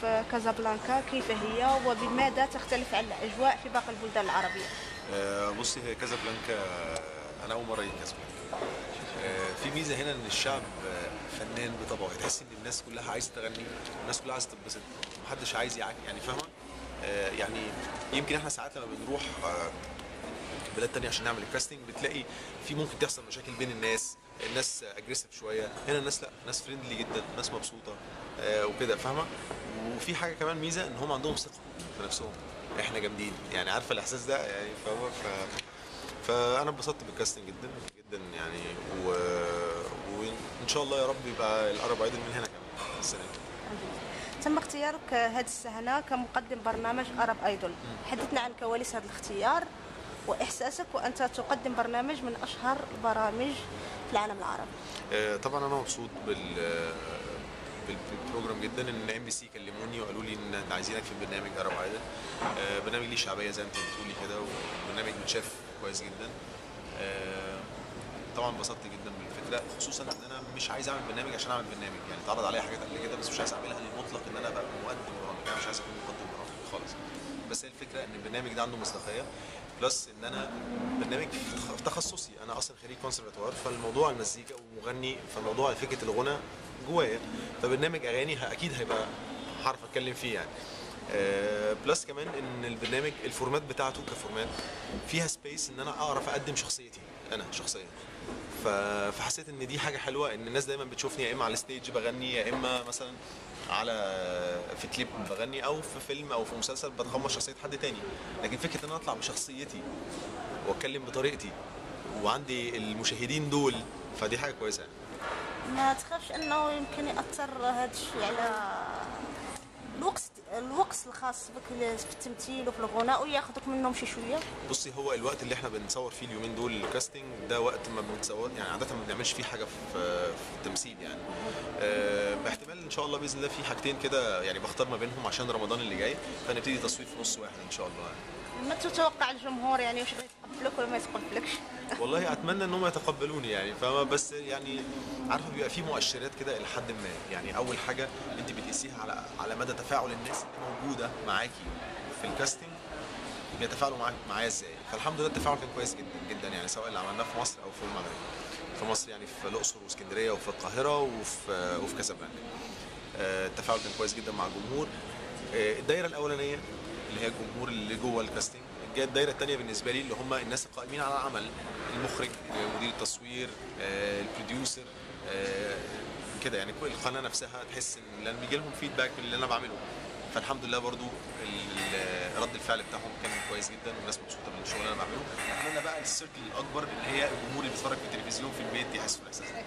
كازابلانكا كيف هي وبماذا تختلف عن الأجواء في باقي البلدان العربية؟ بصي، هي كازابلانكا انا اول مره اجي كازابلانكا. في ميزه هنا ان الشعب فنان بطبعه، تحس ان الناس كلها عايزه تغني، الناس كلها عايزه تتبسط، محدش عايز يعني فاهمه. يعني يمكن احنا ساعات لما بنروح بلاد تانية عشان نعمل الكاستنج بتلاقي في ممكن تحصل مشاكل بين الناس اجريسيف شويه. هنا الناس لا، ناس فريندلي جدا، ناس مبسوطه وكده فاهمه. وفي حاجه كمان ميزه ان هم عندهم ثقه في نفسهم، احنا جامدين يعني، عارفه الاحساس ده يعني فاهمه. فانا اتبسطت بالكاستنج جدا جدا يعني، وان شاء الله يا رب يبقى العرب ايدل من هنا كمان السنه دي. تم اختيارك هذه السنة كمقدم برنامج أرب أيدول. حدثنا عن كواليس هذا الاختيار وإحساسك وأنت تقدم برنامج من أشهر البرامج في العالم العربي. طبعا انا مبسوط بالبروجرام جدا. ان ام بي سي كلموني وقالوا لي ان عايزينك في البرنامج ارب ايدل. برنامج ليه شعبيه زي ما انت بتقولي كده، وبرنامج متشاف كويس جدا. طبعا انبسطت جدا بالفكره، خصوصا ان انا مش عايز اعمل برنامج عشان اعمل برنامج. يعني اتعرض عليا حاجات قبل كده بس مش عايز اعملها للمطلق ان انا ابقى مقدم برامج، انا مش عايز اكون مقدم برامج خالص. بس هي الفكره ان البرنامج ده عنده مصداقيه، بلس ان انا برنامج في تخصصي، انا اصلا خريج كونسرفتوار، فالموضوع المزيكا ومغني، فالموضوع فكره الغنى جوايا، فبرنامج اغاني اكيد هيبقى هعرف اتكلم فيه يعني. بلس كمان ان البرنامج الفورمات بتاعته كفورمات فيها سبيس ان انا اعرف اقدم شخصيتي انا شخصيا. فحسيت ان دي حاجه حلوه، ان الناس دايما بتشوفني يا اما على الستيج بغني، يا اما مثلا في كليب بغني، او في فيلم او في مسلسل بتقمص شخصيه حد تاني. لكن فكره ان انا اطلع بشخصيتي واتكلم بطريقتي وعندي المشاهدين دول، فدي حاجه كويسه يعني. ما تخافش أنه يمكن يأثر هذا الشيء على الوقت الخاص بك في التمثيل وفي الغناء وياخذك منهم شي شويه؟ بصي، هو الوقت اللي احنا بنصور فيه اليومين دول الكاستنج ده وقت ما بنتصور يعني، عاده ما بنعملش فيه حاجه في التمثيل يعني. باحتمال ان شاء الله باذن الله في حاجتين كده يعني بختار ما بينهم عشان رمضان اللي جاي، فنبتدي تصوير في نص واحد ان شاء الله يعني. ما تتوقع الجمهور يعني واش يتقبلك ولا ما يتقبلكش؟ والله اتمنى ان هم يتقبلوني يعني فاهمه، بس يعني عارفه بيبقى في مؤشرات كده الى حد ما. يعني اول حاجه انت بتقيسيها على مدى تفاعل الناس اللي موجوده معاكي في الكاستنج، بيتفاعلوا معايا ازاي. فالحمد لله التفاعل كان كويس جدا جدا يعني، سواء اللي عملناه في مصر او في المغرب. في مصر يعني في الاقصر واسكندريه وفي القاهره وفي كازابلانكا. التفاعل كان كويس جدا مع الجمهور. الدايره الاولانيه اللي هي الجمهور اللي جوه الكاستنج، جاء الدايره الثانيه بالنسبه لي اللي هم الناس القائمين على العمل، المخرج، مدير التصوير، البروديوسر، كده يعني. كل القناه نفسها تحس ان لما بيجي لهم فيدباك من اللي انا بعمله، فالحمد لله برضو رد الفعل بتاعهم كان كويس جدا والناس مبسوطه بالشغل اللي انا بعمله. اتمنى بقى السيركل الاكبر اللي هي الجمهور اللي بيتفرج في التلفزيون في البيت يحسوا الاحساس ده.